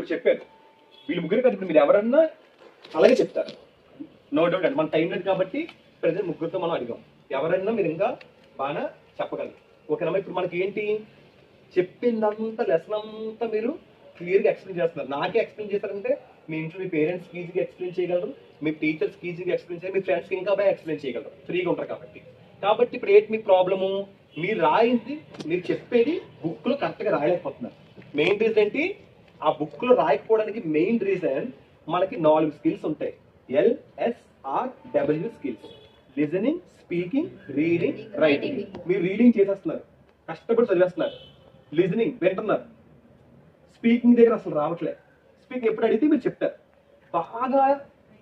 ఇప్పుడు చెప్పారు వీళ్ళు ముగ్గురు కదా, ఇప్పుడు మీరు ఎవరన్నా అలాగే చెప్తారు. నో డౌట్ అండి, మన టైం లేదు కాబట్టి ప్రజెంట్ ముగ్గురితో మనం అడిగాం. ఎవరన్నా మీరు ఇంకా బాగా చెప్పగలరు. ఓకేనమ్మా. ఇప్పుడు మనకి ఏంటి చెప్పిందంతా లెసన్ అంతా మీరు క్లియర్గా ఎక్స్ప్లెయిన్ చేస్తున్నారు. నాకే ఎక్స్ప్లెయిన్ చేశారంటే మీ ఇంట్లో మీ పేరెంట్స్కి ఈజీగా ఎక్స్ప్లెయిన్ చేయగలరు, మీ టీచర్స్కి ఈజీగా ఎక్స్ప్లెయిన్ చేయగలరు, మీ ఫ్రెండ్స్కి ఇంకా బాగా ఎక్స్ప్లెయిన్ చేయగలరు, ఫ్రీగా ఉంటారు కాబట్టి. కాబట్టి ఇప్పుడు ఏంటి మీ ప్రాబ్లము, మీరు రాయింది మీరు చెప్పేది బుక్లో కరెక్ట్గా రాయలేకపోతున్నారు. మెయిన్ రీజన్ ఏంటి, ఆ బుక్లో రాయకపోవడానికి మెయిన్ రీజన్ మనకి 4 స్కిల్స్ ఉంటాయి. LSRW skills: listening, speaking, reading, writing. మీరు రీడింగ్ చేసేస్తున్నారు, కష్టపడి చదివేస్తున్నారు. లిజనింగ్ వింటున్నారు, స్పీకింగ్ దగ్గర అసలు రావట్లేదు. స్పీకింగ్ ఎప్పుడు అడిగితే మీరు చెప్తారు. బాగా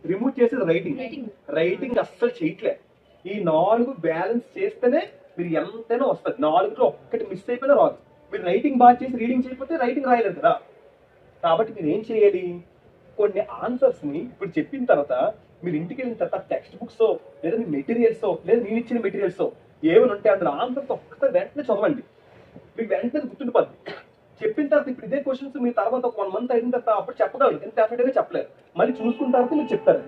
రిమూవ్ చేసేది రైటింగ్. రైటింగ్ అస్సలు చేయట్లేదు. ఈ 4 బ్యాలెన్స్ చేస్తేనే మీరు ఎంతైనా వస్తుంది. 4లో ఒక్కటి మిస్ అయిపోయినా రాదు. మీరు రైటింగ్ బాగా చేసి రీడింగ్ చేయకపోతే రైటింగ్ రాయలేదు కదా. కాబట్టి మీరు ఏం చేయాలి, కొన్ని ఆన్సర్స్ని ఇప్పుడు చెప్పిన తర్వాత మీరు ఇంటికి వెళ్ళిన తర్వాత టెక్స్ట్ బుక్స్ లేదా మీ మెటీరియల్స్ లేదా నేను ఇచ్చిన మెటీరియల్స్ ఏమైనా ఉంటే అందులో ఆన్సర్స్ ఒక్కసారి వెంటనే చదవండి. మీకు వెంటనే గుర్తుండిపోద్ది. చెప్పిన తర్వాత ఇప్పుడు ఇదే క్వశ్చన్స్ మీ తర్వాత ఒక 1 మంత్ అయిన తర్వాత అప్పుడు చెప్పగలరు, ఎంత డెఫినెట్గా చెప్పలేరు. మళ్ళీ చూసుకున్న తర్వాత మీరు చెప్తారు.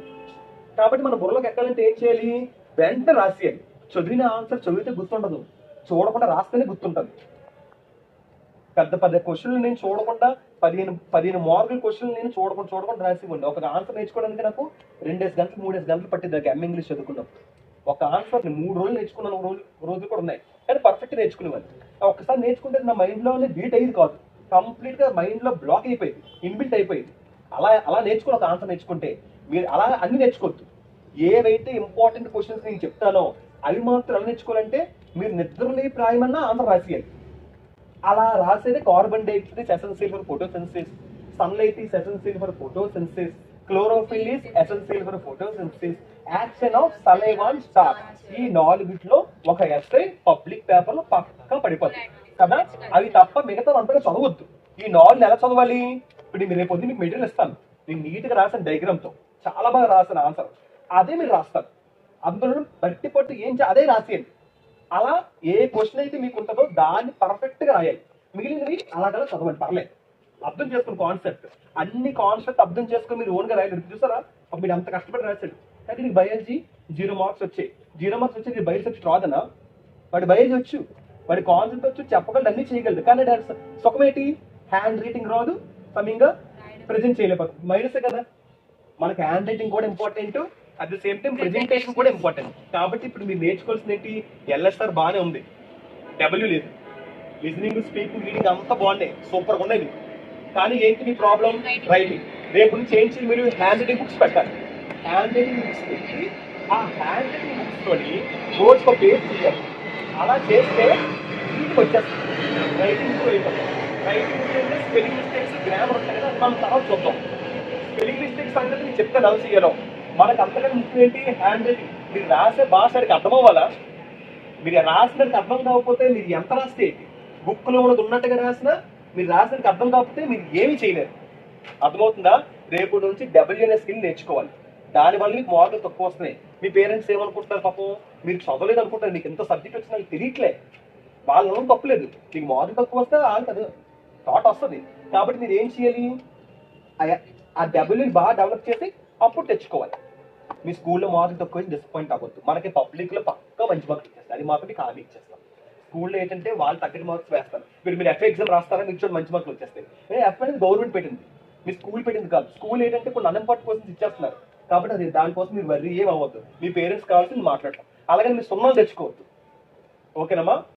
కాబట్టి మన బుర్రలోకి ఎక్కాలంటే ఏం చేయాలి, వెంటనే రాసేయాలి. చదివిన ఆన్సర్ చదివితే గుర్తుండదు, చూడకుండా రాస్తేనే గుర్తుంటుంది. పెద్ద పెద్ద క్వశ్చన్లు నేను చూడకుండా 15 మార్కుల క్వశ్చన్లు నేను చూడకుండా రాసివ్వండి. ఒక ఆన్సర్ నేర్చుకోవడానికి నాకు 2 గంటలు 3 గంటలు పట్టింది. నాకు ఎంఏ ఇంగ్లీష్ చదువుకున్నప్పుడు ఒక ఆన్సర్ని 3 రోజులు నేర్చుకున్నాను. రోజులు కూడా ఉన్నాయి, కానీ పర్ఫెక్ట్ నేర్చుకునేవాడిని. ఒక్కసారి నేర్చుకుంటే నా మైండ్లోనే బీట్ అయ్యేది కాదు, కంప్లీట్గా మైండ్లో బ్లాక్ అయిపోయింది, ఇన్బిల్ట్ అయిపోయింది. అలా నేర్చుకుని ఒక ఆన్సర్ నేర్చుకుంటే మీరు అలా అన్ని నేర్చుకోవద్దు. ఏవైతే ఇంపార్టెంట్ క్వశ్చన్స్ నేను చెప్తానో అవి మాత్రం ఎలా నేర్చుకోవాలంటే మీరు నిద్రలేపి రాయమన్నా ఆన్సర్ రాసేయాలి. అలా రాసేది carbon dioxide is essential for photosynthesis, sunlight is essential for photosynthesis, chlorophyll is essential for photosynthesis, action of saliva and starch. ఈ 4 ఒక ఎస్సే పబ్లిక్ పేపర్ లో పక్కా పడిపోతుంది కదా. అవి తప్ప మిగతా అంతగా చదవద్దు. ఈ 4 ఎలా చదవాలి, ఇప్పుడు మీరు రేపు పొద్దున్న మీకు మెటీరియల్ ఇస్తాను, నేను నీట్గా రాసిన డయాగ్రామ్ తో చాలా బాగా రాసిన ఆన్సర్ అదే మీరు రాస్తారు. అందులో బట్టి పట్టు ఏం అదే రాసేయండి. అలా ఏ క్వశ్చన్ అయితే మీకు ఉంటుందో దాన్ని పర్ఫెక్ట్ గా రాయాలి. మిగిలినవి అలాగలా చదవండి, పర్లేదు. అర్థం చేసుకుని కాన్సెప్ట్, అన్ని కాన్సెప్ట్ అర్థం చేసుకుని మీరు ఓన్ గా రాయలేదు. చూసారా, అప్పుడు మీరు అంత కష్టపడి రాశాడు, కానీ నీకు బయాలజీ 0 మార్క్స్ వచ్చాయి. 0 మార్క్స్ వచ్చి బయట సబ్జెక్ట్ రాదనా, వాడి బయాలజీ వచ్చు, వాడి కాన్సెప్ట్ వచ్చు, చెప్పగలడు, అన్ని చేయగలదు. కానీ సుఖమేటి, హ్యాండ్ రైటింగ్ రాదు, సమయంగా ప్రెజెంట్ చేయలేకపోతుంది. మైనసే కదా. మనకి హ్యాండ్ రైటింగ్ కూడా important, at the same time presentation కూడా ఇంపార్టెంట్. కాబట్టి ఇప్పుడు మీరు నేర్చుకోవాల్సింది ఏంటి, ఎల్ఎస్ఆర్ బాగానే ఉంది, డబ్ల్యూ లేదు. లిజనింగ్, స్పీకింగ్, రీడింగ్ అంతా బాగున్నాయి, సూపర్గా ఉన్నాయి మీకు. కానీ ఏంటి మీ ప్రాబ్లం, రైటింగ్. రేపు నుంచి ఏం చేయాలి, మీరు హ్యాండ్ రైటింగ్ బుక్స్ పెట్టాలి. హ్యాండ్ రైటింగ్ బుక్స్ పెట్టి ఆ హ్యాండ్ రైటింగ్ బుక్స్ తోని రోజుకో పేజ్ చేయాలి. అలా చేస్తే ఇంటికి వచ్చేస్తుంది. Writing writing spelling mistakes, grammar ఉంటాయి కదా, మనం తర్వాత చూద్దాం. స్పెల్లింగ్ మిస్టేక్స్ అనేది మీకు చెప్తే ఎలా చేయాలో. మనకు అంతకంటే ముఖ్యం ఏంటి, హ్యాండ్ రైటింగ్. మీరు రాసే భాష అర్థం అవ్వాలా. మీరు రాసినట్టు అర్థం కాకపోతే మీరు ఎంత రాస్తే బుక్లో ఉన్నట్టుగా రాసినా మీరు రాసినట్టు అర్థం కాకపోతే మీరు ఏమీ చేయలేరు. అర్థమవుతుందా. రేపు నుంచి డబ్ల్యూఎన్ఎస్ స్కిల్ నేర్చుకోవాలి. దానివల్ల మీకు మార్కులు తక్కువ వస్తున్నాయి. మీ పేరెంట్స్ ఏమనుకుంటున్నారు, పాపం మీరు చదవలేదు అనుకుంటారు, మీకు ఎంత సబ్జెక్ట్ వచ్చినా మీకు తెలియట్లే. వాళ్ళు తప్పలేదు, మీకు మార్కులు తక్కువ వస్తే వాళ్ళకి అది థాట్ వస్తుంది. కాబట్టి మీరు ఏం చేయాలి, ఆ డబ్ల్యూని బాగా డెవలప్ చేసి అప్పుడు తెచ్చుకోవాలి. మీ స్కూల్లో మార్కులు తక్కువ డిసప్పాయింట్ అవ్వద్దు. మనకి పబ్లిక్లో పక్కా మంచి మార్కులు ఇచ్చేస్తారు, అది మాత్రం మీకు హామీ ఇచ్చేస్తాం. స్కూల్లో ఏంటంటే వాళ్ళు తగ్గని మార్క్స్ వేస్తారు. మీరు ఎఫ్ఏ ఎగ్జామ్ రాస్తారా, మీకు చూడండి మంచి మార్కులు వచ్చేస్తాయి. ఎఫ్ అనేది గవర్నమెంట్ పెట్టింది, మీ స్కూల్ పెట్టింది కాదు. స్కూల్ ఏంటంటే కొన్ని అన్ఇంపార్టెంట్ క్వశ్చన్స్ ఇచ్చేస్తున్నారు. కాబట్టి అది దానికోసం మీరు వర్రీ ఏం అవ్వద్దు. మీ పేరెంట్స్ కావాల్సింది మాట్లాడతాం, అలాగే మీరు సున్నాలు తెచ్చుకోవద్దు. ఓకేనమ్మా.